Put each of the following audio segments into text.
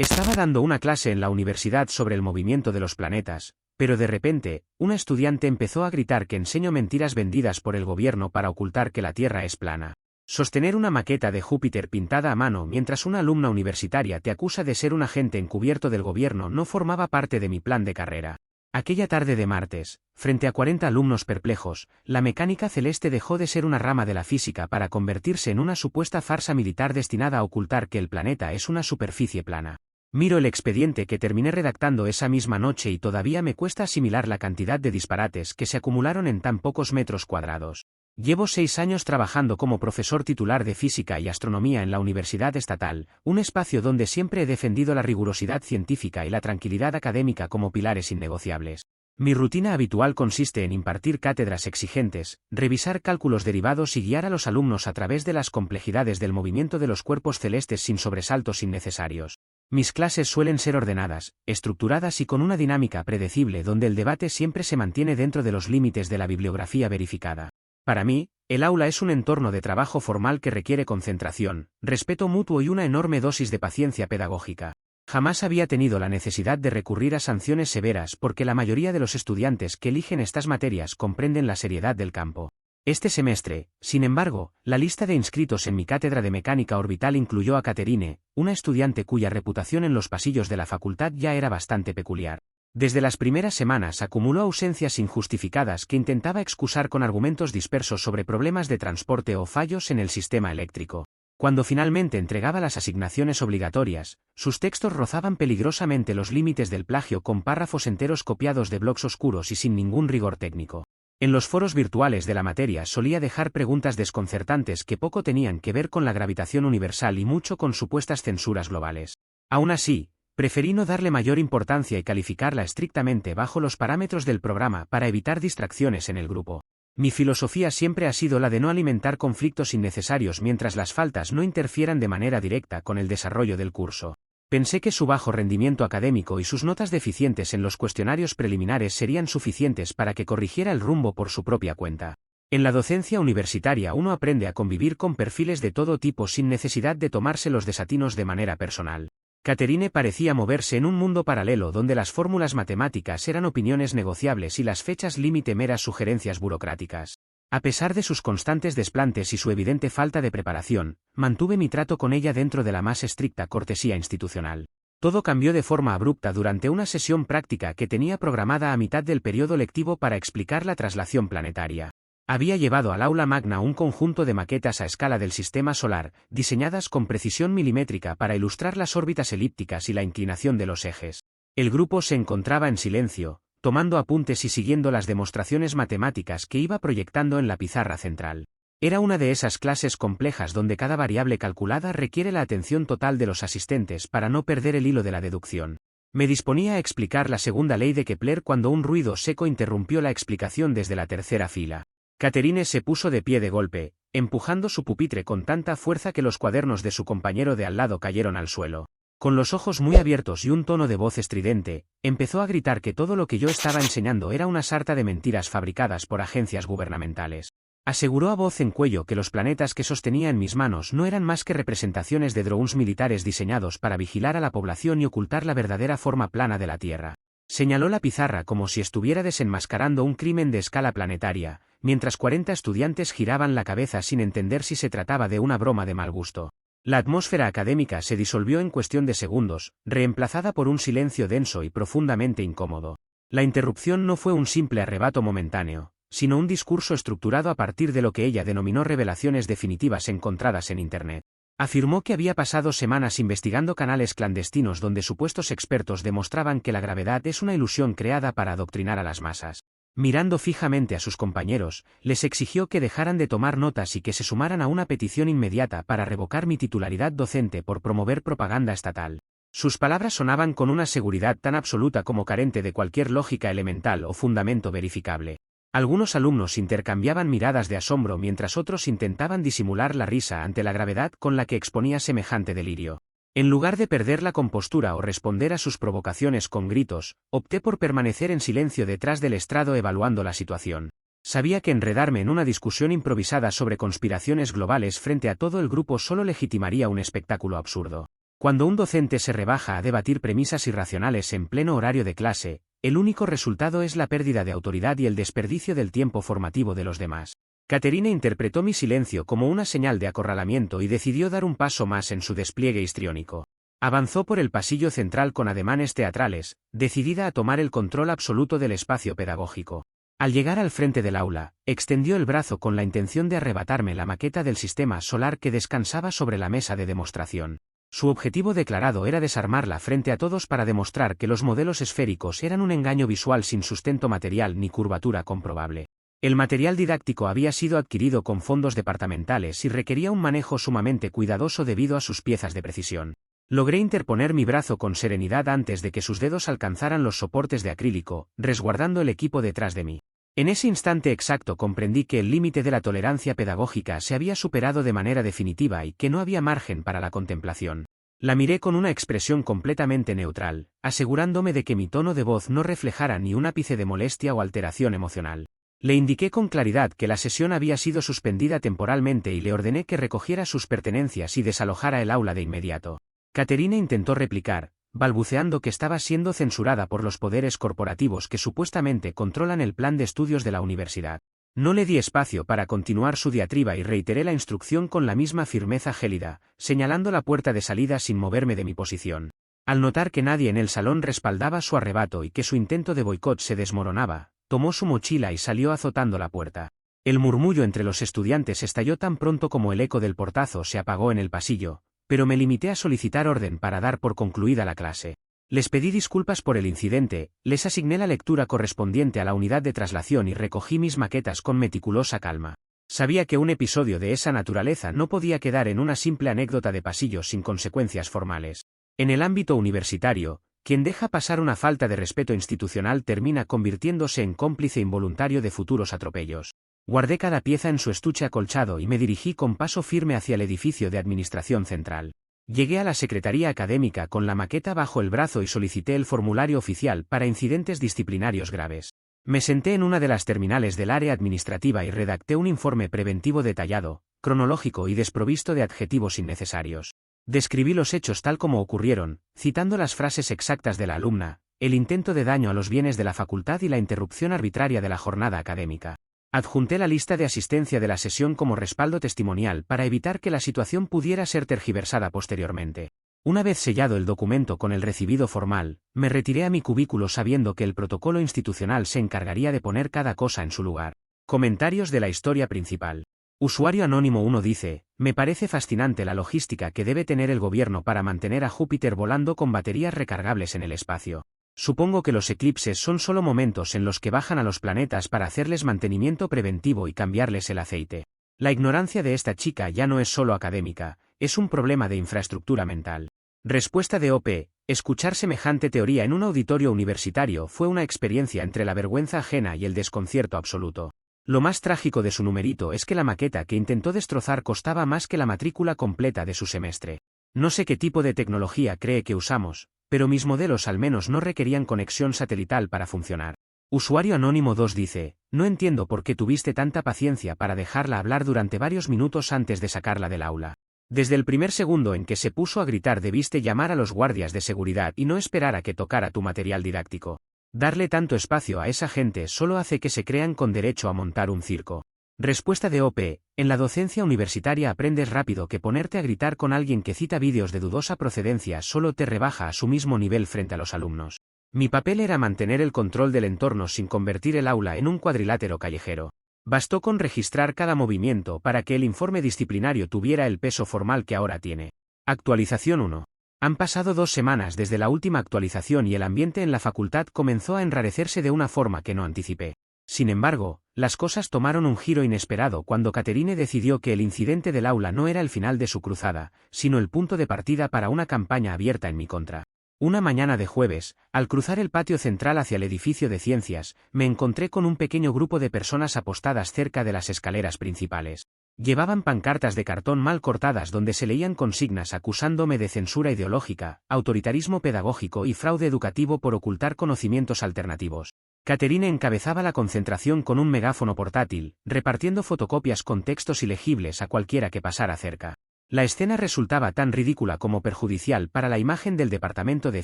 Estaba dando una clase en la universidad sobre el movimiento de los planetas, pero de repente, una estudiante empezó a gritar que enseño mentiras vendidas por el gobierno para ocultar que la Tierra es plana. Sostener una maqueta de Júpiter pintada a mano mientras una alumna universitaria te acusa de ser un agente encubierto del gobierno no formaba parte de mi plan de carrera. Aquella tarde de martes, frente a 40 alumnos perplejos, la mecánica celeste dejó de ser una rama de la física para convertirse en una supuesta farsa militar destinada a ocultar que el planeta es una superficie plana. Miro el expediente que terminé redactando esa misma noche y todavía me cuesta asimilar la cantidad de disparates que se acumularon en tan pocos metros cuadrados. Llevo 6 años trabajando como profesor titular de física y astronomía en la Universidad Estatal, un espacio donde siempre he defendido la rigurosidad científica y la tranquilidad académica como pilares innegociables. Mi rutina habitual consiste en impartir cátedras exigentes, revisar cálculos derivados y guiar a los alumnos a través de las complejidades del movimiento de los cuerpos celestes sin sobresaltos innecesarios. Mis clases suelen ser ordenadas, estructuradas y con una dinámica predecible donde el debate siempre se mantiene dentro de los límites de la bibliografía verificada. Para mí, el aula es un entorno de trabajo formal que requiere concentración, respeto mutuo y una enorme dosis de paciencia pedagógica. Jamás había tenido la necesidad de recurrir a sanciones severas porque la mayoría de los estudiantes que eligen estas materias comprenden la seriedad del campo. Este semestre, sin embargo, la lista de inscritos en mi cátedra de mecánica orbital incluyó a Caterine, una estudiante cuya reputación en los pasillos de la facultad ya era bastante peculiar. Desde las primeras semanas acumuló ausencias injustificadas que intentaba excusar con argumentos dispersos sobre problemas de transporte o fallos en el sistema eléctrico. Cuando finalmente entregaba las asignaciones obligatorias, sus textos rozaban peligrosamente los límites del plagio con párrafos enteros copiados de blogs oscuros y sin ningún rigor técnico. En los foros virtuales de la materia solía dejar preguntas desconcertantes que poco tenían que ver con la gravitación universal y mucho con supuestas censuras globales. Aún así, preferí no darle mayor importancia y calificarla estrictamente bajo los parámetros del programa para evitar distracciones en el grupo. Mi filosofía siempre ha sido la de no alimentar conflictos innecesarios mientras las faltas no interfieran de manera directa con el desarrollo del curso. Pensé que su bajo rendimiento académico y sus notas deficientes en los cuestionarios preliminares serían suficientes para que corrigiera el rumbo por su propia cuenta. En la docencia universitaria uno aprende a convivir con perfiles de todo tipo sin necesidad de tomarse los desatinos de manera personal. Caterine parecía moverse en un mundo paralelo donde las fórmulas matemáticas eran opiniones negociables y las fechas límite meras sugerencias burocráticas. A pesar de sus constantes desplantes y su evidente falta de preparación, mantuve mi trato con ella dentro de la más estricta cortesía institucional. Todo cambió de forma abrupta durante una sesión práctica que tenía programada a mitad del periodo lectivo para explicar la traslación planetaria. Había llevado al aula magna un conjunto de maquetas a escala del sistema solar, diseñadas con precisión milimétrica para ilustrar las órbitas elípticas y la inclinación de los ejes. El grupo se encontraba en silencio, tomando apuntes y siguiendo las demostraciones matemáticas que iba proyectando en la pizarra central. Era una de esas clases complejas donde cada variable calculada requiere la atención total de los asistentes para no perder el hilo de la deducción. Me disponía a explicar la segunda ley de Kepler cuando un ruido seco interrumpió la explicación desde la tercera fila. Caterine se puso de pie de golpe, empujando su pupitre con tanta fuerza que los cuadernos de su compañero de al lado cayeron al suelo. Con los ojos muy abiertos y un tono de voz estridente, empezó a gritar que todo lo que yo estaba enseñando era una sarta de mentiras fabricadas por agencias gubernamentales. Aseguró a voz en cuello que los planetas que sostenía en mis manos no eran más que representaciones de drones militares diseñados para vigilar a la población y ocultar la verdadera forma plana de la Tierra. Señaló la pizarra como si estuviera desenmascarando un crimen de escala planetaria, mientras 40 estudiantes giraban la cabeza sin entender si se trataba de una broma de mal gusto. La atmósfera académica se disolvió en cuestión de segundos, reemplazada por un silencio denso y profundamente incómodo. La interrupción no fue un simple arrebato momentáneo, sino un discurso estructurado a partir de lo que ella denominó revelaciones definitivas encontradas en Internet. Afirmó que había pasado semanas investigando canales clandestinos donde supuestos expertos demostraban que la gravedad es una ilusión creada para adoctrinar a las masas. Mirando fijamente a sus compañeros, les exigió que dejaran de tomar notas y que se sumaran a una petición inmediata para revocar mi titularidad docente por promover propaganda estatal. Sus palabras sonaban con una seguridad tan absoluta como carente de cualquier lógica elemental o fundamento verificable. Algunos alumnos intercambiaban miradas de asombro mientras otros intentaban disimular la risa ante la gravedad con la que exponía semejante delirio. En lugar de perder la compostura o responder a sus provocaciones con gritos, opté por permanecer en silencio detrás del estrado evaluando la situación. Sabía que enredarme en una discusión improvisada sobre conspiraciones globales frente a todo el grupo solo legitimaría un espectáculo absurdo. Cuando un docente se rebaja a debatir premisas irracionales en pleno horario de clase, el único resultado es la pérdida de autoridad y el desperdicio del tiempo formativo de los demás. Caterine interpretó mi silencio como una señal de acorralamiento y decidió dar un paso más en su despliegue histriónico. Avanzó por el pasillo central con ademanes teatrales, decidida a tomar el control absoluto del espacio pedagógico. Al llegar al frente del aula, extendió el brazo con la intención de arrebatarme la maqueta del sistema solar que descansaba sobre la mesa de demostración. Su objetivo declarado era desarmarla frente a todos para demostrar que los modelos esféricos eran un engaño visual sin sustento material ni curvatura comprobable. El material didáctico había sido adquirido con fondos departamentales y requería un manejo sumamente cuidadoso debido a sus piezas de precisión. Logré interponer mi brazo con serenidad antes de que sus dedos alcanzaran los soportes de acrílico, resguardando el equipo detrás de mí. En ese instante exacto comprendí que el límite de la tolerancia pedagógica se había superado de manera definitiva y que no había margen para la contemplación. La miré con una expresión completamente neutral, asegurándome de que mi tono de voz no reflejara ni un ápice de molestia o alteración emocional. Le indiqué con claridad que la sesión había sido suspendida temporalmente y le ordené que recogiera sus pertenencias y desalojara el aula de inmediato. Caterine intentó replicar, balbuceando que estaba siendo censurada por los poderes corporativos que supuestamente controlan el plan de estudios de la universidad. No le di espacio para continuar su diatriba y reiteré la instrucción con la misma firmeza gélida, señalando la puerta de salida sin moverme de mi posición. Al notar que nadie en el salón respaldaba su arrebato y que su intento de boicot se desmoronaba, tomó su mochila y salió azotando la puerta. El murmullo entre los estudiantes estalló tan pronto como el eco del portazo se apagó en el pasillo, pero me limité a solicitar orden para dar por concluida la clase. Les pedí disculpas por el incidente, les asigné la lectura correspondiente a la unidad de traslación y recogí mis maquetas con meticulosa calma. Sabía que un episodio de esa naturaleza no podía quedar en una simple anécdota de pasillo sin consecuencias formales. En el ámbito universitario, quien deja pasar una falta de respeto institucional termina convirtiéndose en cómplice involuntario de futuros atropellos. Guardé cada pieza en su estuche acolchado y me dirigí con paso firme hacia el edificio de administración central. Llegué a la secretaría académica con la maqueta bajo el brazo y solicité el formulario oficial para incidentes disciplinarios graves. Me senté en una de las terminales del área administrativa y redacté un informe preventivo detallado, cronológico y desprovisto de adjetivos innecesarios. Describí los hechos tal como ocurrieron, citando las frases exactas de la alumna, el intento de daño a los bienes de la facultad y la interrupción arbitraria de la jornada académica. Adjunté la lista de asistencia de la sesión como respaldo testimonial para evitar que la situación pudiera ser tergiversada posteriormente. Una vez sellado el documento con el recibido formal, me retiré a mi cubículo sabiendo que el protocolo institucional se encargaría de poner cada cosa en su lugar. Comentarios de la historia principal. Usuario Anónimo 1 dice, me parece fascinante la logística que debe tener el gobierno para mantener a Júpiter volando con baterías recargables en el espacio. Supongo que los eclipses son solo momentos en los que bajan a los planetas para hacerles mantenimiento preventivo y cambiarles el aceite. La ignorancia de esta chica ya no es solo académica, es un problema de infraestructura mental. Respuesta de OP, escuchar semejante teoría en un auditorio universitario fue una experiencia entre la vergüenza ajena y el desconcierto absoluto. Lo más trágico de su numerito es que la maqueta que intentó destrozar costaba más que la matrícula completa de su semestre. No sé qué tipo de tecnología cree que usamos, pero mis modelos al menos no requerían conexión satelital para funcionar. Usuario Anónimo 2 dice, no entiendo por qué tuviste tanta paciencia para dejarla hablar durante varios minutos antes de sacarla del aula. Desde el primer segundo en que se puso a gritar debiste llamar a los guardias de seguridad y no esperar a que tocara tu material didáctico. Darle tanto espacio a esa gente solo hace que se crean con derecho a montar un circo. Respuesta de OP, en la docencia universitaria aprendes rápido que ponerte a gritar con alguien que cita vídeos de dudosa procedencia solo te rebaja a su mismo nivel frente a los alumnos. Mi papel era mantener el control del entorno sin convertir el aula en un cuadrilátero callejero. Bastó con registrar cada movimiento para que el informe disciplinario tuviera el peso formal que ahora tiene. Actualización 1. Han pasado 2 semanas desde la última actualización y el ambiente en la facultad comenzó a enrarecerse de una forma que no anticipé. Sin embargo, las cosas tomaron un giro inesperado cuando Caterine decidió que el incidente del aula no era el final de su cruzada, sino el punto de partida para una campaña abierta en mi contra. Una mañana de jueves, al cruzar el patio central hacia el edificio de ciencias, me encontré con un pequeño grupo de personas apostadas cerca de las escaleras principales. Llevaban pancartas de cartón mal cortadas donde se leían consignas acusándome de censura ideológica, autoritarismo pedagógico y fraude educativo por ocultar conocimientos alternativos. Caterine encabezaba la concentración con un megáfono portátil, repartiendo fotocopias con textos ilegibles a cualquiera que pasara cerca. La escena resultaba tan ridícula como perjudicial para la imagen del departamento de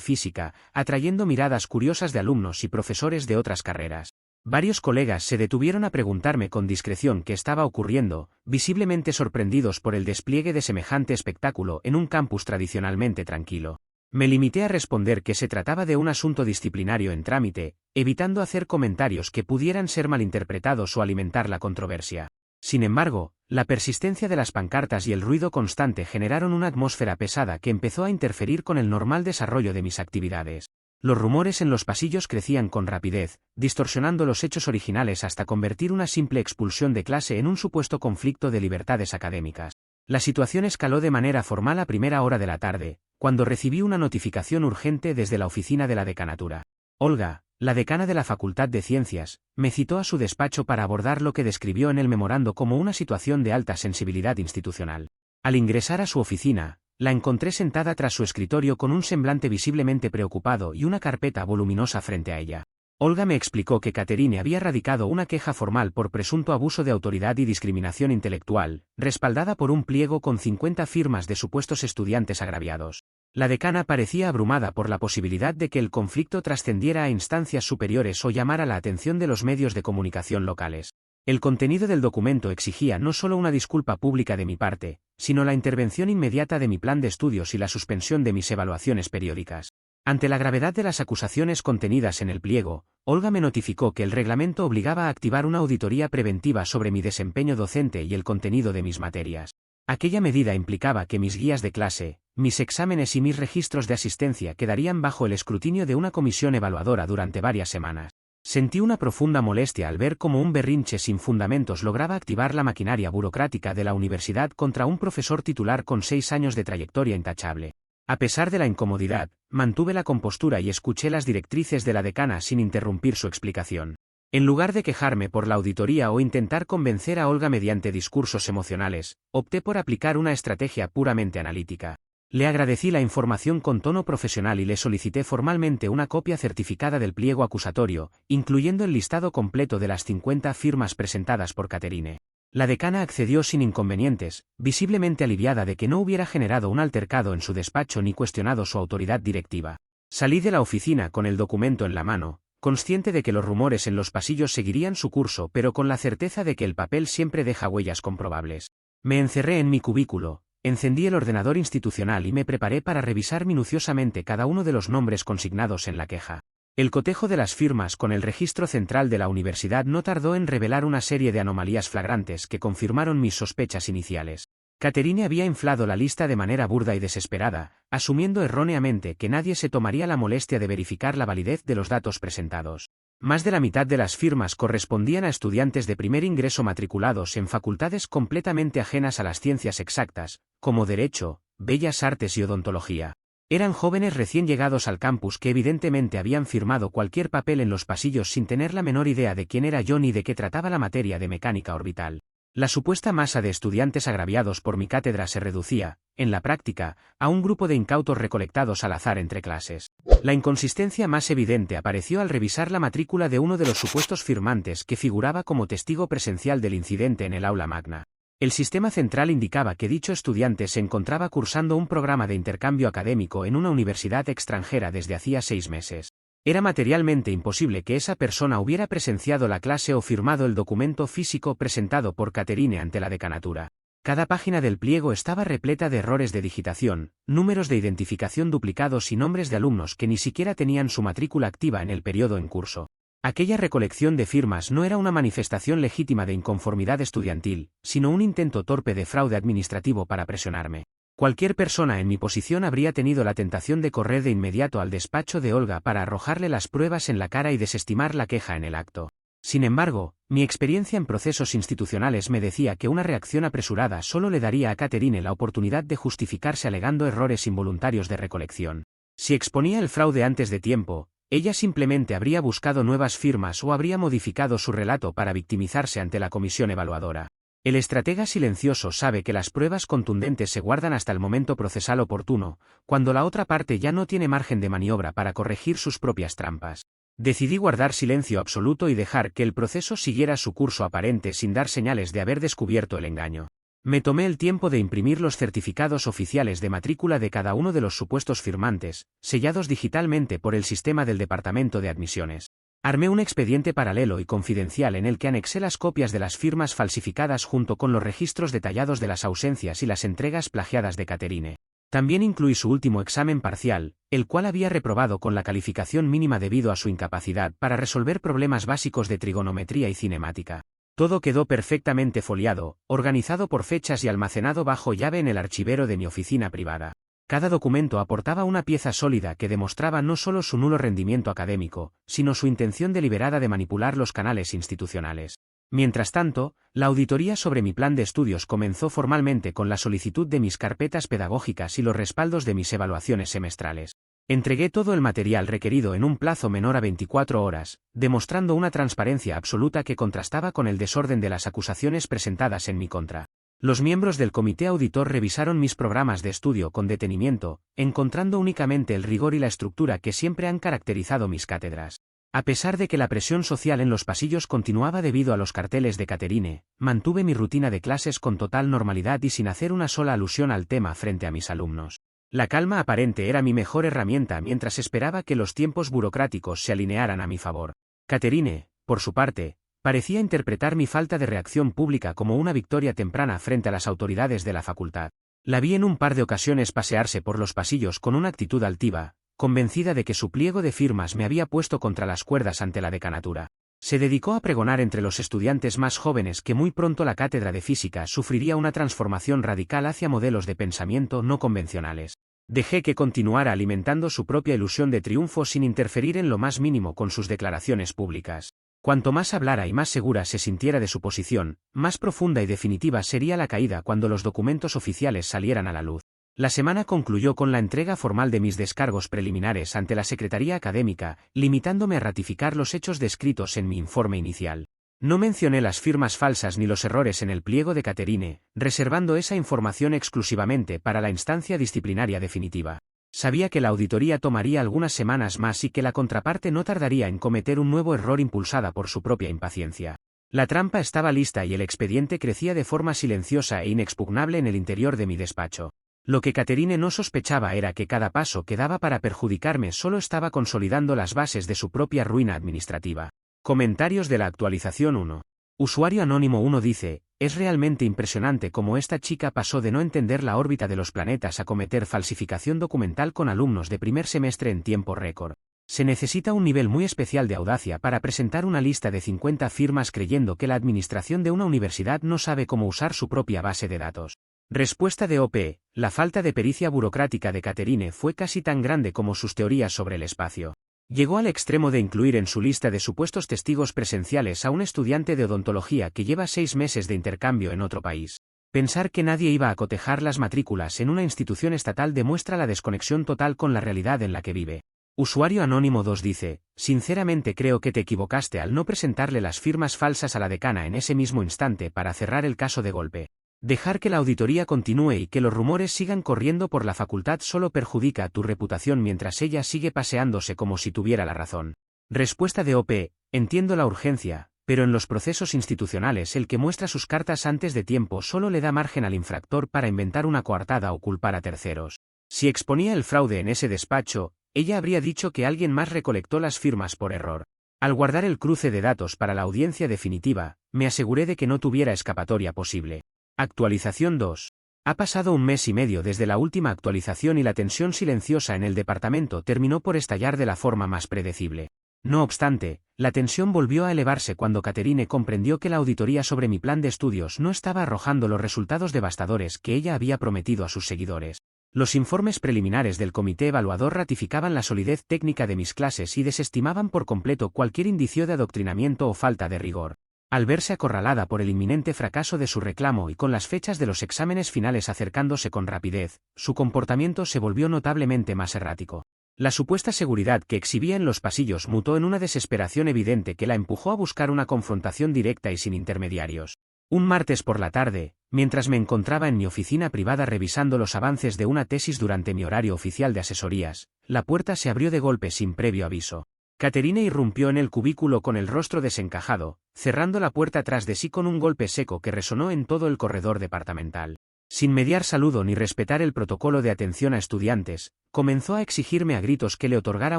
física, atrayendo miradas curiosas de alumnos y profesores de otras carreras. Varios colegas se detuvieron a preguntarme con discreción qué estaba ocurriendo, visiblemente sorprendidos por el despliegue de semejante espectáculo en un campus tradicionalmente tranquilo. Me limité a responder que se trataba de un asunto disciplinario en trámite, evitando hacer comentarios que pudieran ser malinterpretados o alimentar la controversia. Sin embargo, la persistencia de las pancartas y el ruido constante generaron una atmósfera pesada que empezó a interferir con el normal desarrollo de mis actividades. Los rumores en los pasillos crecían con rapidez, distorsionando los hechos originales hasta convertir una simple expulsión de clase en un supuesto conflicto de libertades académicas. La situación escaló de manera formal a primera hora de la tarde, cuando recibí una notificación urgente desde la oficina de la decanatura. Olga, la decana de la Facultad de Ciencias, me citó a su despacho para abordar lo que describió en el memorando como una situación de alta sensibilidad institucional. Al ingresar a su oficina, la encontré sentada tras su escritorio con un semblante visiblemente preocupado y una carpeta voluminosa frente a ella. Olga me explicó que Catherine había radicado una queja formal por presunto abuso de autoridad y discriminación intelectual, respaldada por un pliego con 50 firmas de supuestos estudiantes agraviados. La decana parecía abrumada por la posibilidad de que el conflicto trascendiera a instancias superiores o llamara la atención de los medios de comunicación locales. El contenido del documento exigía no solo una disculpa pública de mi parte, sino la intervención inmediata de mi plan de estudios y la suspensión de mis evaluaciones periódicas. Ante la gravedad de las acusaciones contenidas en el pliego, Olga me notificó que el reglamento obligaba a activar una auditoría preventiva sobre mi desempeño docente y el contenido de mis materias. Aquella medida implicaba que mis guías de clase, mis exámenes y mis registros de asistencia quedarían bajo el escrutinio de una comisión evaluadora durante varias semanas. Sentí una profunda molestia al ver cómo un berrinche sin fundamentos lograba activar la maquinaria burocrática de la universidad contra un profesor titular con 6 años de trayectoria intachable. A pesar de la incomodidad, mantuve la compostura y escuché las directrices de la decana sin interrumpir su explicación. En lugar de quejarme por la auditoría o intentar convencer a Olga mediante discursos emocionales, opté por aplicar una estrategia puramente analítica. Le agradecí la información con tono profesional y le solicité formalmente una copia certificada del pliego acusatorio, incluyendo el listado completo de las 50 firmas presentadas por Catherine. La decana accedió sin inconvenientes, visiblemente aliviada de que no hubiera generado un altercado en su despacho ni cuestionado su autoridad directiva. Salí de la oficina con el documento en la mano, consciente de que los rumores en los pasillos seguirían su curso, pero con la certeza de que el papel siempre deja huellas comprobables. Me encerré en mi cubículo, encendí el ordenador institucional y me preparé para revisar minuciosamente cada uno de los nombres consignados en la queja. El cotejo de las firmas con el registro central de la universidad no tardó en revelar una serie de anomalías flagrantes que confirmaron mis sospechas iniciales. Catherine había inflado la lista de manera burda y desesperada, asumiendo erróneamente que nadie se tomaría la molestia de verificar la validez de los datos presentados. Más de la mitad de las firmas correspondían a estudiantes de primer ingreso matriculados en facultades completamente ajenas a las ciencias exactas, como Derecho, Bellas Artes y Odontología. Eran jóvenes recién llegados al campus que evidentemente habían firmado cualquier papel en los pasillos sin tener la menor idea de quién era yo ni de qué trataba la materia de mecánica orbital. La supuesta masa de estudiantes agraviados por mi cátedra se reducía, en la práctica, a un grupo de incautos recolectados al azar entre clases. La inconsistencia más evidente apareció al revisar la matrícula de uno de los supuestos firmantes que figuraba como testigo presencial del incidente en el aula magna. El sistema central indicaba que dicho estudiante se encontraba cursando un programa de intercambio académico en una universidad extranjera desde hacía 6 meses. Era materialmente imposible que esa persona hubiera presenciado la clase o firmado el documento físico presentado por Catherine ante la decanatura. Cada página del pliego estaba repleta de errores de digitación, números de identificación duplicados y nombres de alumnos que ni siquiera tenían su matrícula activa en el periodo en curso. Aquella recolección de firmas no era una manifestación legítima de inconformidad estudiantil, sino un intento torpe de fraude administrativo para presionarme. Cualquier persona en mi posición habría tenido la tentación de correr de inmediato al despacho de Olga para arrojarle las pruebas en la cara y desestimar la queja en el acto. Sin embargo, mi experiencia en procesos institucionales me decía que una reacción apresurada solo le daría a Catherine la oportunidad de justificarse alegando errores involuntarios de recolección. Si exponía el fraude antes de tiempo, ella simplemente habría buscado nuevas firmas o habría modificado su relato para victimizarse ante la comisión evaluadora. El estratega silencioso sabe que las pruebas contundentes se guardan hasta el momento procesal oportuno, cuando la otra parte ya no tiene margen de maniobra para corregir sus propias trampas. Decidí guardar silencio absoluto y dejar que el proceso siguiera su curso aparente sin dar señales de haber descubierto el engaño. Me tomé el tiempo de imprimir los certificados oficiales de matrícula de cada uno de los supuestos firmantes, sellados digitalmente por el sistema del Departamento de Admisiones. Armé un expediente paralelo y confidencial en el que anexé las copias de las firmas falsificadas junto con los registros detallados de las ausencias y las entregas plagiadas de Catherine. También incluí su último examen parcial, el cual había reprobado con la calificación mínima debido a su incapacidad para resolver problemas básicos de trigonometría y cinemática. Todo quedó perfectamente foliado, organizado por fechas y almacenado bajo llave en el archivero de mi oficina privada. Cada documento aportaba una pieza sólida que demostraba no solo su nulo rendimiento académico, sino su intención deliberada de manipular los canales institucionales. Mientras tanto, la auditoría sobre mi plan de estudios comenzó formalmente con la solicitud de mis carpetas pedagógicas y los respaldos de mis evaluaciones semestrales. Entregué todo el material requerido en un plazo menor a 24 horas, demostrando una transparencia absoluta que contrastaba con el desorden de las acusaciones presentadas en mi contra. Los miembros del comité auditor revisaron mis programas de estudio con detenimiento, encontrando únicamente el rigor y la estructura que siempre han caracterizado mis cátedras. A pesar de que la presión social en los pasillos continuaba debido a los carteles de Catherine, mantuve mi rutina de clases con total normalidad y sin hacer una sola alusión al tema frente a mis alumnos. La calma aparente era mi mejor herramienta mientras esperaba que los tiempos burocráticos se alinearan a mi favor. Catherine, por su parte, parecía interpretar mi falta de reacción pública como una victoria temprana frente a las autoridades de la facultad. La vi en un par de ocasiones pasearse por los pasillos con una actitud altiva, convencida de que su pliego de firmas me había puesto contra las cuerdas ante la decanatura. Se dedicó a pregonar entre los estudiantes más jóvenes que muy pronto la cátedra de física sufriría una transformación radical hacia modelos de pensamiento no convencionales. Dejé que continuara alimentando su propia ilusión de triunfo sin interferir en lo más mínimo con sus declaraciones públicas. Cuanto más hablara y más segura se sintiera de su posición, más profunda y definitiva sería la caída cuando los documentos oficiales salieran a la luz. La semana concluyó con la entrega formal de mis descargos preliminares ante la Secretaría Académica, limitándome a ratificar los hechos descritos en mi informe inicial. No mencioné las firmas falsas ni los errores en el pliego de Catherine, reservando esa información exclusivamente para la instancia disciplinaria definitiva. Sabía que la auditoría tomaría algunas semanas más y que la contraparte no tardaría en cometer un nuevo error impulsada por su propia impaciencia. La trampa estaba lista y el expediente crecía de forma silenciosa e inexpugnable en el interior de mi despacho. Lo que Catherine no sospechaba era que cada paso que daba para perjudicarme solo estaba consolidando las bases de su propia ruina administrativa. Comentarios de la actualización 1. Usuario anónimo 1 dice: es realmente impresionante cómo esta chica pasó de no entender la órbita de los planetas a cometer falsificación documental con alumnos de primer semestre en tiempo récord. Se necesita un nivel muy especial de audacia para presentar una lista de 50 firmas creyendo que la administración de una universidad no sabe cómo usar su propia base de datos. Respuesta de OP. La falta de pericia burocrática de Catherine fue casi tan grande como sus teorías sobre el espacio. Llegó al extremo de incluir en su lista de supuestos testigos presenciales a un estudiante de odontología que lleva 6 meses de intercambio en otro país. Pensar que nadie iba a cotejar las matrículas en una institución estatal demuestra la desconexión total con la realidad en la que vive. Usuario anónimo 2 dice: sinceramente creo que te equivocaste al no presentarle las firmas falsas a la decana en ese mismo instante para cerrar el caso de golpe. Dejar que la auditoría continúe y que los rumores sigan corriendo por la facultad solo perjudica tu reputación mientras ella sigue paseándose como si tuviera la razón. Respuesta de OP. Entiendo la urgencia, pero en los procesos institucionales el que muestra sus cartas antes de tiempo solo le da margen al infractor para inventar una coartada o culpar a terceros. Si exponía el fraude en ese despacho, ella habría dicho que alguien más recolectó las firmas por error. Al guardar el cruce de datos para la audiencia definitiva, me aseguré de que no tuviera escapatoria posible. Actualización 2. Ha pasado 1 mes y medio desde la última actualización y la tensión silenciosa en el departamento terminó por estallar de la forma más predecible. No obstante, la tensión volvió a elevarse cuando Catherine comprendió que la auditoría sobre mi plan de estudios no estaba arrojando los resultados devastadores que ella había prometido a sus seguidores. Los informes preliminares del comité evaluador ratificaban la solidez técnica de mis clases y desestimaban por completo cualquier indicio de adoctrinamiento o falta de rigor. Al verse acorralada por el inminente fracaso de su reclamo y con las fechas de los exámenes finales acercándose con rapidez, su comportamiento se volvió notablemente más errático. La supuesta seguridad que exhibía en los pasillos mutó en una desesperación evidente que la empujó a buscar una confrontación directa y sin intermediarios. Un martes por la tarde, mientras me encontraba en mi oficina privada revisando los avances de una tesis durante mi horario oficial de asesorías, la puerta se abrió de golpe sin previo aviso. Catherine irrumpió en el cubículo con el rostro desencajado, cerrando la puerta tras de sí con un golpe seco que resonó en todo el corredor departamental. Sin mediar saludo ni respetar el protocolo de atención a estudiantes, comenzó a exigirme a gritos que le otorgara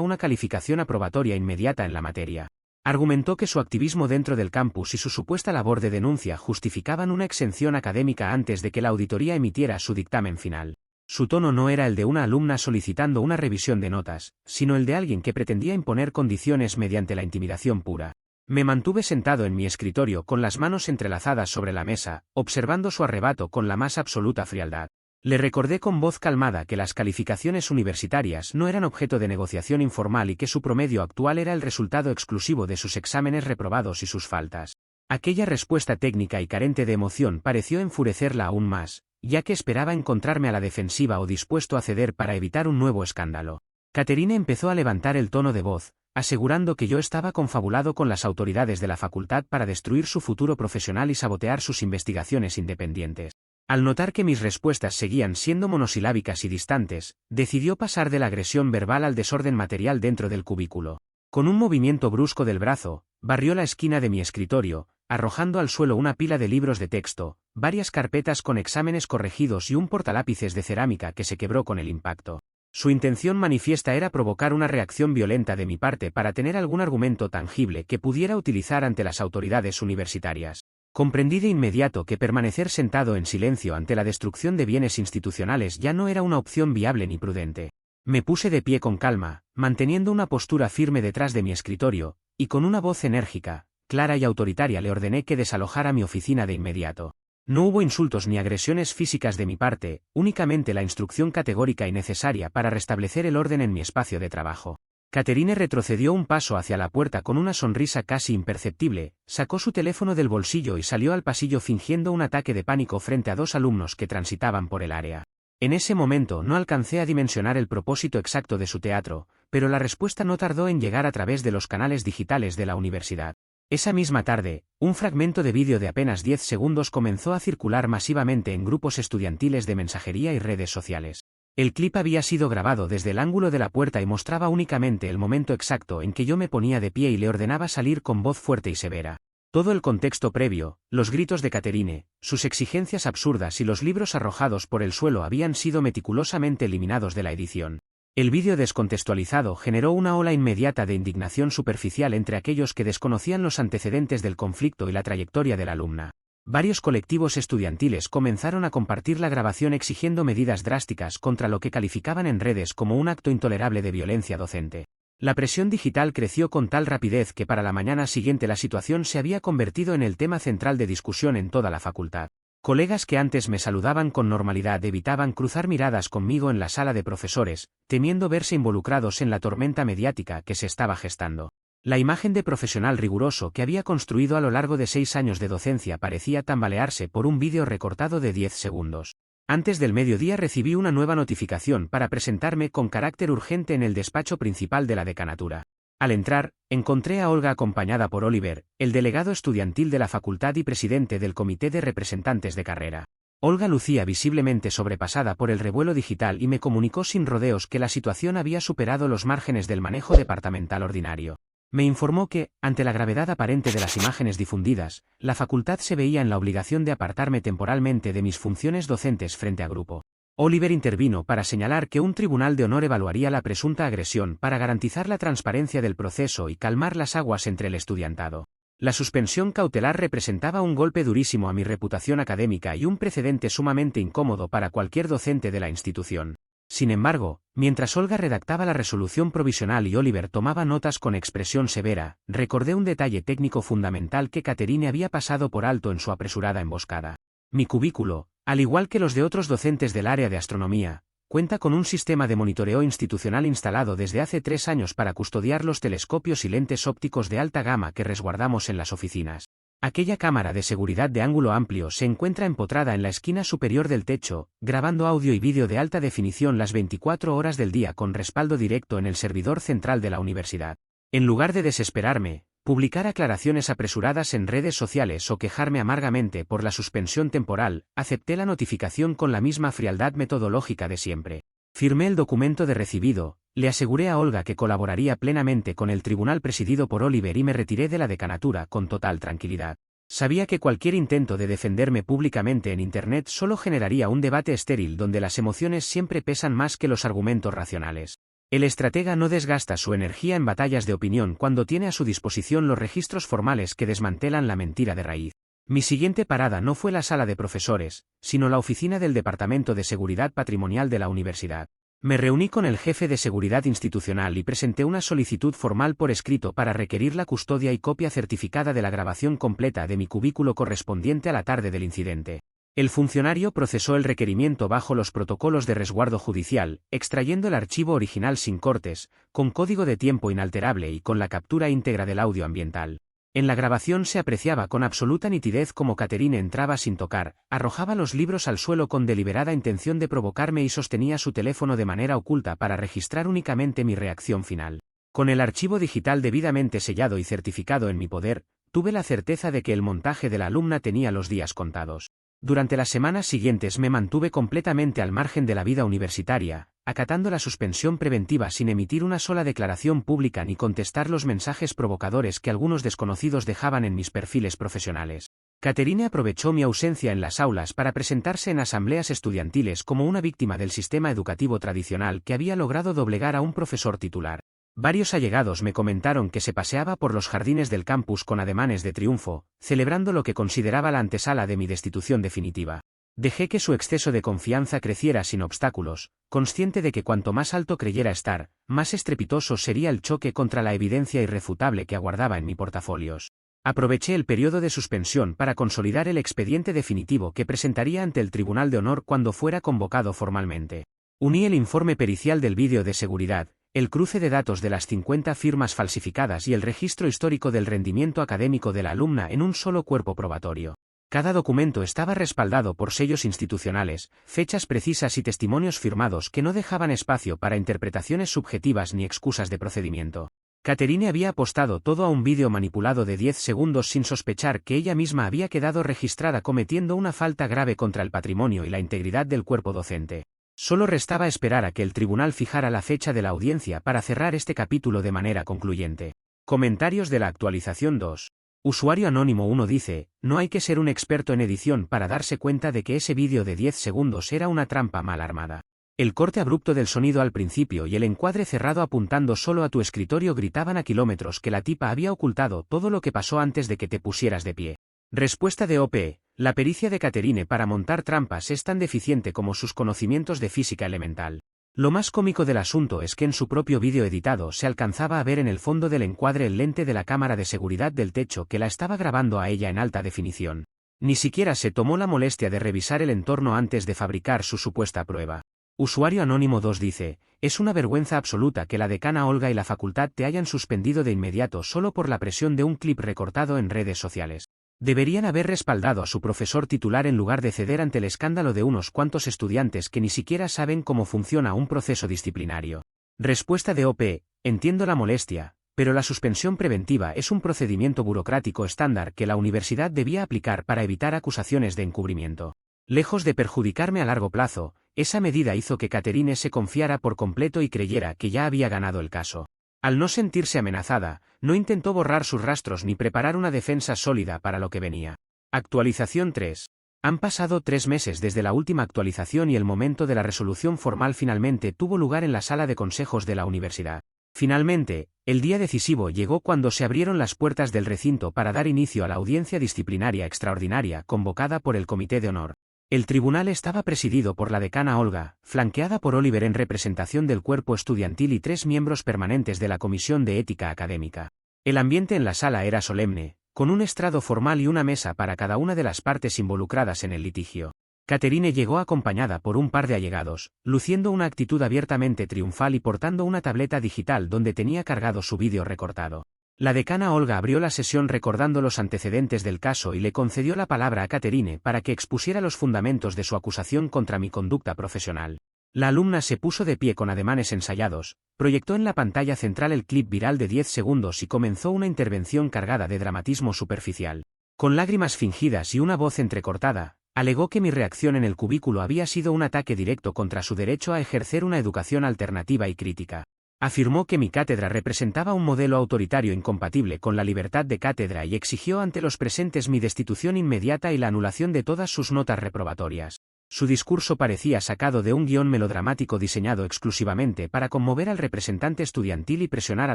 una calificación aprobatoria inmediata en la materia. Argumentó que su activismo dentro del campus y su supuesta labor de denuncia justificaban una exención académica antes de que la auditoría emitiera su dictamen final. Su tono no era el de una alumna solicitando una revisión de notas, sino el de alguien que pretendía imponer condiciones mediante la intimidación pura. Me mantuve sentado en mi escritorio con las manos entrelazadas sobre la mesa, observando su arrebato con la más absoluta frialdad. Le recordé con voz calmada que las calificaciones universitarias no eran objeto de negociación informal y que su promedio actual era el resultado exclusivo de sus exámenes reprobados y sus faltas. Aquella respuesta técnica y carente de emoción pareció enfurecerla aún más, ya que esperaba encontrarme a la defensiva o dispuesto a ceder para evitar un nuevo escándalo. Catherine empezó a levantar el tono de voz, asegurando que yo estaba confabulado con las autoridades de la facultad para destruir su futuro profesional y sabotear sus investigaciones independientes. Al notar que mis respuestas seguían siendo monosilábicas y distantes, decidió pasar de la agresión verbal al desorden material dentro del cubículo. Con un movimiento brusco del brazo, barrió la esquina de mi escritorio, arrojando al suelo una pila de libros de texto, varias carpetas con exámenes corregidos y un portalápices de cerámica que se quebró con el impacto. Su intención manifiesta era provocar una reacción violenta de mi parte para tener algún argumento tangible que pudiera utilizar ante las autoridades universitarias. Comprendí de inmediato que permanecer sentado en silencio ante la destrucción de bienes institucionales ya no era una opción viable ni prudente. Me puse de pie con calma, manteniendo una postura firme detrás de mi escritorio, y con una voz enérgica, clara y autoritaria le ordené que desalojara mi oficina de inmediato. No hubo insultos ni agresiones físicas de mi parte, únicamente la instrucción categórica y necesaria para restablecer el orden en mi espacio de trabajo. Catherine retrocedió un paso hacia la puerta con una sonrisa casi imperceptible, sacó su teléfono del bolsillo y salió al pasillo fingiendo un ataque de pánico frente a dos alumnos que transitaban por el área. En ese momento no alcancé a dimensionar el propósito exacto de su teatro, pero la respuesta no tardó en llegar a través de los canales digitales de la universidad. Esa misma tarde, un fragmento de vídeo de apenas 10 segundos comenzó a circular masivamente en grupos estudiantiles de mensajería y redes sociales. El clip había sido grabado desde el ángulo de la puerta y mostraba únicamente el momento exacto en que yo me ponía de pie y le ordenaba salir con voz fuerte y severa. Todo el contexto previo, los gritos de Catherine, sus exigencias absurdas y los libros arrojados por el suelo habían sido meticulosamente eliminados de la edición. El vídeo descontextualizado generó una ola inmediata de indignación superficial entre aquellos que desconocían los antecedentes del conflicto y la trayectoria de la alumna. Varios colectivos estudiantiles comenzaron a compartir la grabación exigiendo medidas drásticas contra lo que calificaban en redes como un acto intolerable de violencia docente. La presión digital creció con tal rapidez que para la mañana siguiente la situación se había convertido en el tema central de discusión en toda la facultad. Colegas que antes me saludaban con normalidad evitaban cruzar miradas conmigo en la sala de profesores, temiendo verse involucrados en la tormenta mediática que se estaba gestando. La imagen de profesional riguroso que había construido a lo largo de 6 años de docencia parecía tambalearse por un vídeo recortado de 10 segundos. Antes del mediodía recibí una nueva notificación para presentarme con carácter urgente en el despacho principal de la decanatura. Al entrar, encontré a Olga acompañada por Oliver, el delegado estudiantil de la facultad y presidente del comité de representantes de carrera. Olga lucía visiblemente sobrepasada por el revuelo digital y me comunicó sin rodeos que la situación había superado los márgenes del manejo departamental ordinario. Me informó que, ante la gravedad aparente de las imágenes difundidas, la facultad se veía en la obligación de apartarme temporalmente de mis funciones docentes frente a grupo. Oliver intervino para señalar que un tribunal de honor evaluaría la presunta agresión para garantizar la transparencia del proceso y calmar las aguas entre el estudiantado. La suspensión cautelar representaba un golpe durísimo a mi reputación académica y un precedente sumamente incómodo para cualquier docente de la institución. Sin embargo, mientras Olga redactaba la resolución provisional y Oliver tomaba notas con expresión severa, recordé un detalle técnico fundamental que Catherine había pasado por alto en su apresurada emboscada. Mi cubículo, al igual que los de otros docentes del área de astronomía, cuenta con un sistema de monitoreo institucional instalado desde hace 3 años para custodiar los telescopios y lentes ópticos de alta gama que resguardamos en las oficinas. Aquella cámara de seguridad de ángulo amplio se encuentra empotrada en la esquina superior del techo, grabando audio y vídeo de alta definición las 24 horas del día con respaldo directo en el servidor central de la universidad. En lugar de desesperarme, publicar aclaraciones apresuradas en redes sociales o quejarme amargamente por la suspensión temporal, acepté la notificación con la misma frialdad metodológica de siempre. Firmé el documento de recibido, le aseguré a Olga que colaboraría plenamente con el tribunal presidido por Oliver y me retiré de la decanatura con total tranquilidad. Sabía que cualquier intento de defenderme públicamente en Internet solo generaría un debate estéril donde las emociones siempre pesan más que los argumentos racionales. El estratega no desgasta su energía en batallas de opinión cuando tiene a su disposición los registros formales que desmantelan la mentira de raíz. Mi siguiente parada no fue la sala de profesores, sino la oficina del Departamento de Seguridad Patrimonial de la universidad. Me reuní con el jefe de seguridad institucional y presenté una solicitud formal por escrito para requerir la custodia y copia certificada de la grabación completa de mi cubículo correspondiente a la tarde del incidente. El funcionario procesó el requerimiento bajo los protocolos de resguardo judicial, extrayendo el archivo original sin cortes, con código de tiempo inalterable y con la captura íntegra del audio ambiental. En la grabación se apreciaba con absoluta nitidez cómo Catherine entraba sin tocar, arrojaba los libros al suelo con deliberada intención de provocarme y sostenía su teléfono de manera oculta para registrar únicamente mi reacción final. Con el archivo digital debidamente sellado y certificado en mi poder, tuve la certeza de que el montaje de la alumna tenía los días contados. Durante las semanas siguientes me mantuve completamente al margen de la vida universitaria, acatando la suspensión preventiva sin emitir una sola declaración pública ni contestar los mensajes provocadores que algunos desconocidos dejaban en mis perfiles profesionales. Catherine aprovechó mi ausencia en las aulas para presentarse en asambleas estudiantiles como una víctima del sistema educativo tradicional que había logrado doblegar a un profesor titular. Varios allegados me comentaron que se paseaba por los jardines del campus con ademanes de triunfo, celebrando lo que consideraba la antesala de mi destitución definitiva. Dejé que su exceso de confianza creciera sin obstáculos, consciente de que cuanto más alto creyera estar, más estrepitoso sería el choque contra la evidencia irrefutable que aguardaba en mi portafolios. Aproveché el periodo de suspensión para consolidar el expediente definitivo que presentaría ante el Tribunal de Honor cuando fuera convocado formalmente. Uní el informe pericial del vídeo de seguridad, el cruce de datos de las 50 firmas falsificadas y el registro histórico del rendimiento académico de la alumna en un solo cuerpo probatorio. Cada documento estaba respaldado por sellos institucionales, fechas precisas y testimonios firmados que no dejaban espacio para interpretaciones subjetivas ni excusas de procedimiento. Catherine había apostado todo a un vídeo manipulado de 10 segundos sin sospechar que ella misma había quedado registrada cometiendo una falta grave contra el patrimonio y la integridad del cuerpo docente. Solo restaba esperar a que el tribunal fijara la fecha de la audiencia para cerrar este capítulo de manera concluyente. Comentarios de la actualización 2. Usuario anónimo 1 dice, no hay que ser un experto en edición para darse cuenta de que ese vídeo de 10 segundos era una trampa mal armada. El corte abrupto del sonido al principio y el encuadre cerrado apuntando solo a tu escritorio gritaban a kilómetros que la tipa había ocultado todo lo que pasó antes de que te pusieras de pie. Respuesta de OP. La pericia de Catherine para montar trampas es tan deficiente como sus conocimientos de física elemental. Lo más cómico del asunto es que en su propio vídeo editado se alcanzaba a ver en el fondo del encuadre el lente de la cámara de seguridad del techo que la estaba grabando a ella en alta definición. Ni siquiera se tomó la molestia de revisar el entorno antes de fabricar su supuesta prueba. Usuario anónimo 2 dice, es una vergüenza absoluta que la decana Olga y la facultad te hayan suspendido de inmediato solo por la presión de un clip recortado en redes sociales. Deberían haber respaldado a su profesor titular en lugar de ceder ante el escándalo de unos cuantos estudiantes que ni siquiera saben cómo funciona un proceso disciplinario. Respuesta de OP. Entiendo la molestia, pero la suspensión preventiva es un procedimiento burocrático estándar que la universidad debía aplicar para evitar acusaciones de encubrimiento. Lejos de perjudicarme a largo plazo, esa medida hizo que Catherine se confiara por completo y creyera que ya había ganado el caso. Al no sentirse amenazada, no intentó borrar sus rastros ni preparar una defensa sólida para lo que venía. Actualización 3. Han pasado 3 meses desde la última actualización y el momento de la resolución formal finalmente tuvo lugar en la sala de consejos de la universidad. Finalmente, el día decisivo llegó cuando se abrieron las puertas del recinto para dar inicio a la audiencia disciplinaria extraordinaria convocada por el Comité de Honor. El tribunal estaba presidido por la decana Olga, flanqueada por Oliver en representación del cuerpo estudiantil y 3 miembros permanentes de la Comisión de Ética Académica. El ambiente en la sala era solemne, con un estrado formal y una mesa para cada una de las partes involucradas en el litigio. Catherine llegó acompañada por un par de allegados, luciendo una actitud abiertamente triunfal y portando una tableta digital donde tenía cargado su vídeo recortado. La decana Olga abrió la sesión recordando los antecedentes del caso y le concedió la palabra a Catherine para que expusiera los fundamentos de su acusación contra mi conducta profesional. La alumna se puso de pie con ademanes ensayados, proyectó en la pantalla central el clip viral de 10 segundos y comenzó una intervención cargada de dramatismo superficial. Con lágrimas fingidas y una voz entrecortada, Alegó que mi reacción en el cubículo había sido un ataque directo contra su derecho a ejercer una educación alternativa y crítica. Afirmó que mi cátedra representaba un modelo autoritario incompatible con la libertad de cátedra y exigió ante los presentes mi destitución inmediata y la anulación de todas sus notas reprobatorias. Su discurso parecía sacado de un guión melodramático diseñado exclusivamente para conmover al representante estudiantil y presionar a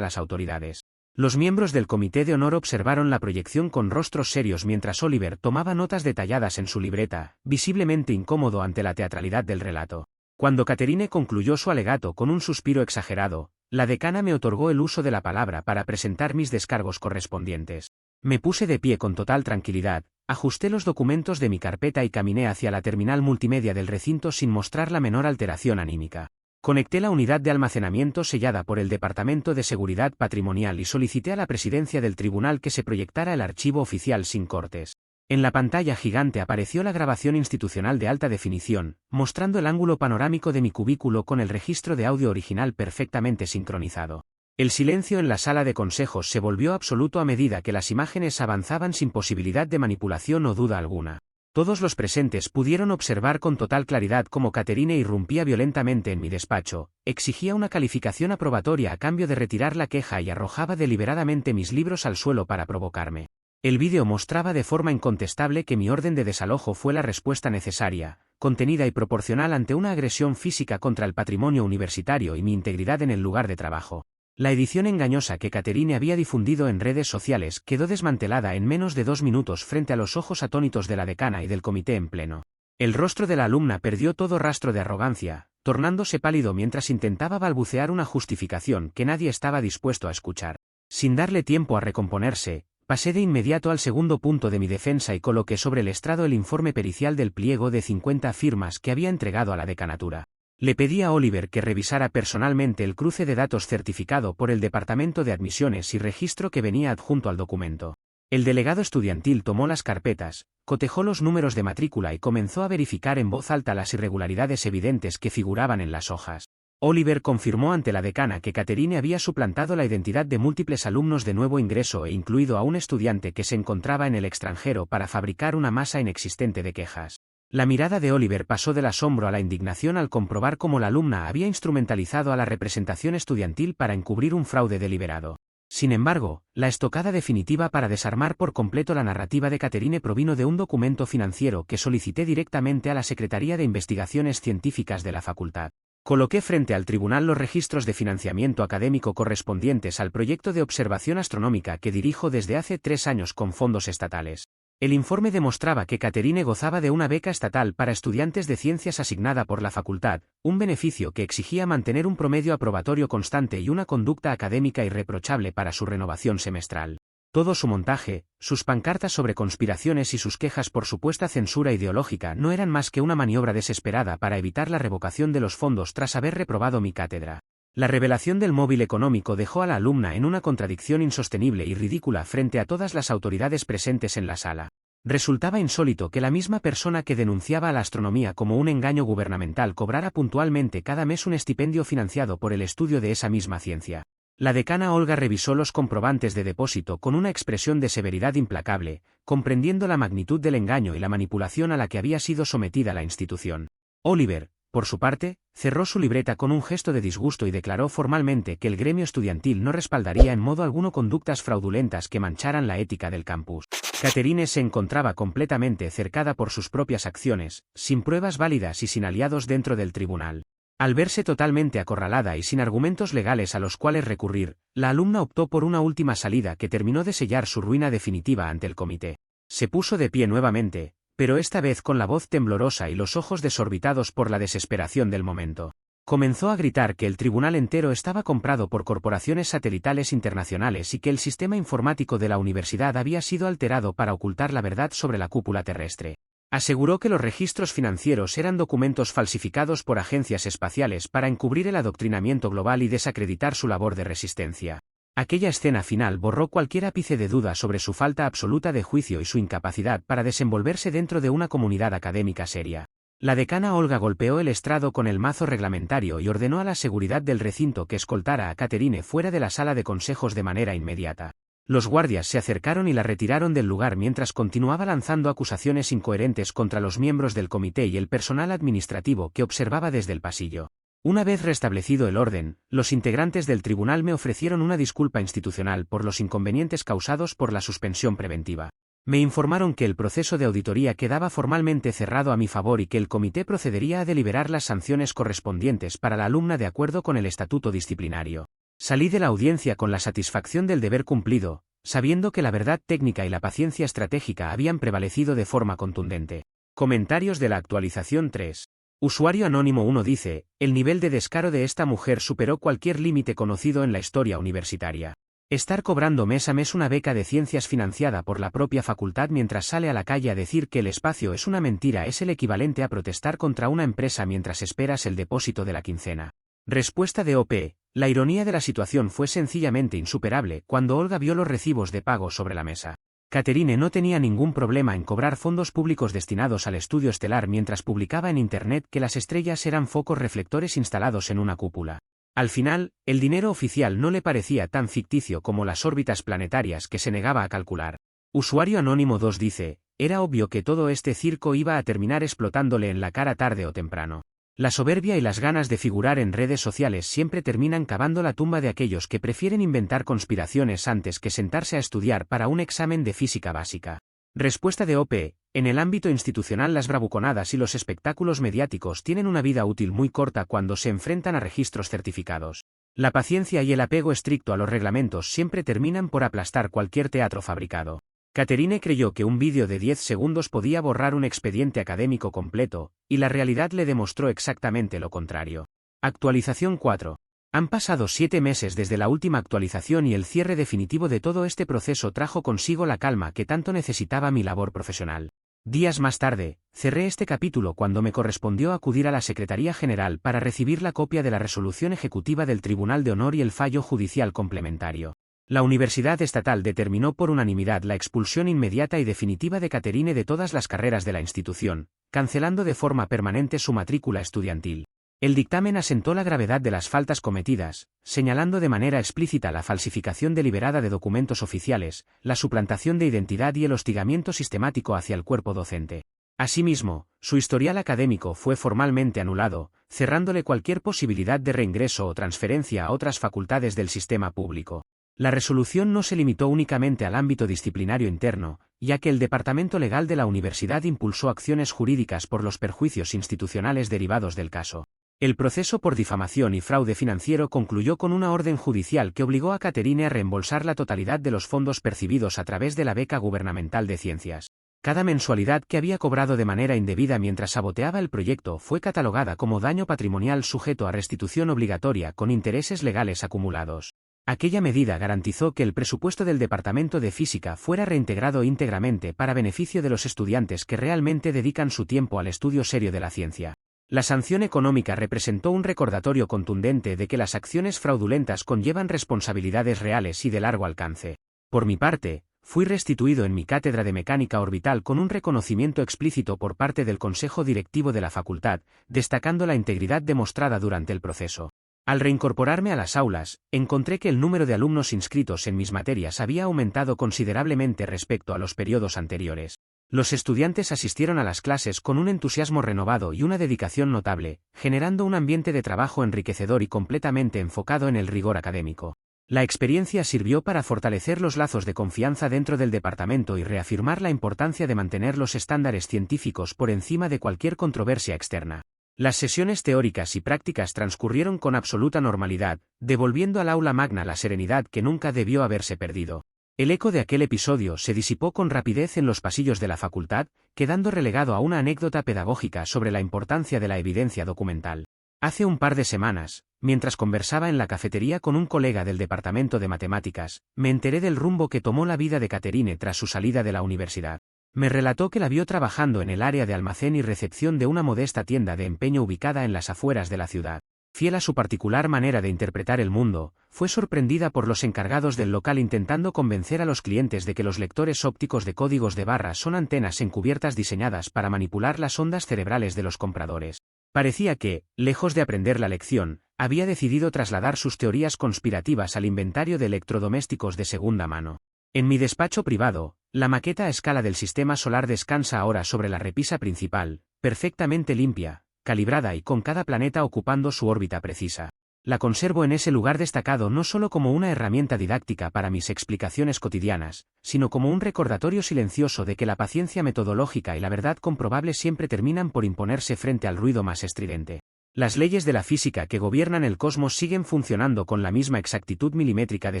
las autoridades. Los miembros del comité de honor observaron la proyección con rostros serios mientras Oliver tomaba notas detalladas en su libreta, visiblemente incómodo ante la teatralidad del relato. Cuando Catherine concluyó su alegato con un suspiro exagerado, la decana me otorgó el uso de la palabra para presentar mis descargos correspondientes. Me puse de pie con total tranquilidad, ajusté los documentos de mi carpeta y caminé hacia la terminal multimedia del recinto sin mostrar la menor alteración anímica. Conecté la unidad de almacenamiento sellada por el Departamento de Seguridad Patrimonial y solicité a la presidencia del tribunal que se proyectara el archivo oficial sin cortes. En la pantalla gigante apareció la grabación institucional de alta definición, mostrando el ángulo panorámico de mi cubículo con el registro de audio original perfectamente sincronizado. El silencio en la sala de consejos se volvió absoluto a medida que las imágenes avanzaban sin posibilidad de manipulación o duda alguna. Todos los presentes pudieron observar con total claridad cómo Catherine irrumpía violentamente en mi despacho, exigía una calificación aprobatoria a cambio de retirar la queja y arrojaba deliberadamente mis libros al suelo para provocarme. El vídeo mostraba de forma incontestable que mi orden de desalojo fue la respuesta necesaria, contenida y proporcional ante una agresión física contra el patrimonio universitario y mi integridad en el lugar de trabajo. La edición engañosa que Catherine había difundido en redes sociales quedó desmantelada en menos de 2 minutos frente a los ojos atónitos de la decana y del comité en pleno. El rostro de la alumna perdió todo rastro de arrogancia, tornándose pálido mientras intentaba balbucear una justificación que nadie estaba dispuesto a escuchar. Sin darle tiempo a recomponerse, pasé de inmediato al segundo punto de mi defensa y coloqué sobre el estrado el informe pericial del pliego de 50 firmas que había entregado a la decanatura. Le pedí a Oliver que revisara personalmente el cruce de datos certificado por el Departamento de Admisiones y Registro que venía adjunto al documento. El delegado estudiantil tomó las carpetas, cotejó los números de matrícula y comenzó a verificar en voz alta las irregularidades evidentes que figuraban en las hojas. Oliver confirmó ante la decana que Catherine había suplantado la identidad de múltiples alumnos de nuevo ingreso e incluido a un estudiante que se encontraba en el extranjero para fabricar una masa inexistente de quejas. La mirada de Oliver pasó del asombro a la indignación al comprobar cómo la alumna había instrumentalizado a la representación estudiantil para encubrir un fraude deliberado. Sin embargo, la estocada definitiva para desarmar por completo la narrativa de Catherine provino de un documento financiero que solicité directamente a la Secretaría de Investigaciones Científicas de la facultad. Coloqué frente al tribunal los registros de financiamiento académico correspondientes al proyecto de observación astronómica que dirijo desde hace 3 años con fondos estatales. El informe demostraba que Catherine gozaba de una beca estatal para estudiantes de ciencias asignada por la facultad, un beneficio que exigía mantener un promedio aprobatorio constante y una conducta académica irreprochable para su renovación semestral. Todo su montaje, sus pancartas sobre conspiraciones y sus quejas por supuesta censura ideológica no eran más que una maniobra desesperada para evitar la revocación de los fondos tras haber reprobado mi cátedra. La revelación del móvil económico dejó a la alumna en una contradicción insostenible y ridícula frente a todas las autoridades presentes en la sala. Resultaba insólito que la misma persona que denunciaba a la astronomía como un engaño gubernamental cobrara puntualmente cada mes un estipendio financiado por el estudio de esa misma ciencia. La decana Olga revisó los comprobantes de depósito con una expresión de severidad implacable, comprendiendo la magnitud del engaño y la manipulación a la que había sido sometida la institución. Oliver, por su parte, cerró su libreta con un gesto de disgusto y declaró formalmente que el gremio estudiantil no respaldaría en modo alguno conductas fraudulentas que mancharan la ética del campus. Catherine se encontraba completamente cercada por sus propias acciones, sin pruebas válidas y sin aliados dentro del tribunal. Al verse totalmente acorralada y sin argumentos legales a los cuales recurrir, la alumna optó por una última salida que terminó de sellar su ruina definitiva ante el comité. Se puso de pie nuevamente, pero esta vez con la voz temblorosa y los ojos desorbitados por la desesperación del momento. Comenzó a gritar que el tribunal entero estaba comprado por corporaciones satelitales internacionales y que el sistema informático de la universidad había sido alterado para ocultar la verdad sobre la cúpula terrestre. Aseguró que los registros financieros eran documentos falsificados por agencias espaciales para encubrir el adoctrinamiento global y desacreditar su labor de resistencia. Aquella escena final borró cualquier ápice de duda sobre su falta absoluta de juicio y su incapacidad para desenvolverse dentro de una comunidad académica seria. La decana Olga golpeó el estrado con el mazo reglamentario y ordenó a la seguridad del recinto que escoltara a Catherine fuera de la sala de consejos de manera inmediata. Los guardias se acercaron y la retiraron del lugar mientras continuaba lanzando acusaciones incoherentes contra los miembros del comité y el personal administrativo que observaba desde el pasillo. Una vez restablecido el orden, los integrantes del tribunal me ofrecieron una disculpa institucional por los inconvenientes causados por la suspensión preventiva. Me informaron que el proceso de auditoría quedaba formalmente cerrado a mi favor y que el comité procedería a deliberar las sanciones correspondientes para la alumna de acuerdo con el estatuto disciplinario. Salí de la audiencia con la satisfacción del deber cumplido, sabiendo que la verdad técnica y la paciencia estratégica habían prevalecido de forma contundente. Comentarios de la actualización 3. Usuario Anónimo 1 dice, el nivel de descaro de esta mujer superó cualquier límite conocido en la historia universitaria. Estar cobrando mes a mes una beca de ciencias financiada por la propia facultad mientras sale a la calle a decir que el espacio es una mentira es el equivalente a protestar contra una empresa mientras esperas el depósito de la quincena. Respuesta de OP. La ironía de la situación fue sencillamente insuperable cuando Olga vio los recibos de pago sobre la mesa. Catherine no tenía ningún problema en cobrar fondos públicos destinados al estudio estelar mientras publicaba en Internet que las estrellas eran focos reflectores instalados en una cúpula. Al final, el dinero oficial no le parecía tan ficticio como las órbitas planetarias que se negaba a calcular. Usuario Anónimo 2 dice, era obvio que todo este circo iba a terminar explotándole en la cara tarde o temprano. La soberbia y las ganas de figurar en redes sociales siempre terminan cavando la tumba de aquellos que prefieren inventar conspiraciones antes que sentarse a estudiar para un examen de física básica. Respuesta de OP. En el ámbito institucional las bravuconadas y los espectáculos mediáticos tienen una vida útil muy corta cuando se enfrentan a registros certificados. La paciencia y el apego estricto a los reglamentos siempre terminan por aplastar cualquier teatro fabricado. Catherine creyó que un vídeo de 10 segundos podía borrar un expediente académico completo, y la realidad le demostró exactamente lo contrario. Actualización 4. Han pasado 7 meses desde la última actualización y el cierre definitivo de todo este proceso trajo consigo la calma que tanto necesitaba mi labor profesional. Días más tarde, cerré este capítulo cuando me correspondió acudir a la Secretaría General para recibir la copia de la resolución ejecutiva del Tribunal de Honor y el fallo judicial complementario. La Universidad Estatal determinó por unanimidad la expulsión inmediata y definitiva de Catherine de todas las carreras de la institución, cancelando de forma permanente su matrícula estudiantil. El dictamen asentó la gravedad de las faltas cometidas, señalando de manera explícita la falsificación deliberada de documentos oficiales, la suplantación de identidad y el hostigamiento sistemático hacia el cuerpo docente. Asimismo, su historial académico fue formalmente anulado, cerrándole cualquier posibilidad de reingreso o transferencia a otras facultades del sistema público. La resolución no se limitó únicamente al ámbito disciplinario interno, ya que el Departamento Legal de la Universidad impulsó acciones jurídicas por los perjuicios institucionales derivados del caso. El proceso por difamación y fraude financiero concluyó con una orden judicial que obligó a Catherine a reembolsar la totalidad de los fondos percibidos a través de la beca gubernamental de ciencias. Cada mensualidad que había cobrado de manera indebida mientras saboteaba el proyecto fue catalogada como daño patrimonial sujeto a restitución obligatoria con intereses legales acumulados. Aquella medida garantizó que el presupuesto del Departamento de Física fuera reintegrado íntegramente para beneficio de los estudiantes que realmente dedican su tiempo al estudio serio de la ciencia. La sanción económica representó un recordatorio contundente de que las acciones fraudulentas conllevan responsabilidades reales y de largo alcance. Por mi parte, fui restituido en mi cátedra de mecánica orbital con un reconocimiento explícito por parte del Consejo Directivo de la Facultad, destacando la integridad demostrada durante el proceso. Al reincorporarme a las aulas, encontré que el número de alumnos inscritos en mis materias había aumentado considerablemente respecto a los periodos anteriores. Los estudiantes asistieron a las clases con un entusiasmo renovado y una dedicación notable, generando un ambiente de trabajo enriquecedor y completamente enfocado en el rigor académico. La experiencia sirvió para fortalecer los lazos de confianza dentro del departamento y reafirmar la importancia de mantener los estándares científicos por encima de cualquier controversia externa. Las sesiones teóricas y prácticas transcurrieron con absoluta normalidad, devolviendo al aula magna la serenidad que nunca debió haberse perdido. El eco de aquel episodio se disipó con rapidez en los pasillos de la facultad, quedando relegado a una anécdota pedagógica sobre la importancia de la evidencia documental. Hace un par de semanas, mientras conversaba en la cafetería con un colega del departamento de matemáticas, me enteré del rumbo que tomó la vida de Catherine tras su salida de la universidad. Me relató que la vio trabajando en el área de almacén y recepción de una modesta tienda de empeño ubicada en las afueras de la ciudad. Fiel a su particular manera de interpretar el mundo, fue sorprendida por los encargados del local intentando convencer a los clientes de que los lectores ópticos de códigos de barras son antenas encubiertas diseñadas para manipular las ondas cerebrales de los compradores. Parecía que, lejos de aprender la lección, había decidido trasladar sus teorías conspirativas al inventario de electrodomésticos de segunda mano. En mi despacho privado, la maqueta a escala del sistema solar descansa ahora sobre la repisa principal, perfectamente limpia, calibrada y con cada planeta ocupando su órbita precisa. La conservo en ese lugar destacado no solo como una herramienta didáctica para mis explicaciones cotidianas, sino como un recordatorio silencioso de que la paciencia metodológica y la verdad comprobable siempre terminan por imponerse frente al ruido más estridente. Las leyes de la física que gobiernan el cosmos siguen funcionando con la misma exactitud milimétrica de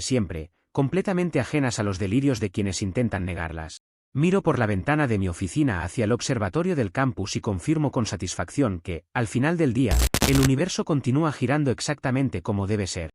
siempre, completamente ajenas a los delirios de quienes intentan negarlas. Miro por la ventana de mi oficina hacia el observatorio del campus y confirmo con satisfacción que, al final del día, el universo continúa girando exactamente como debe ser.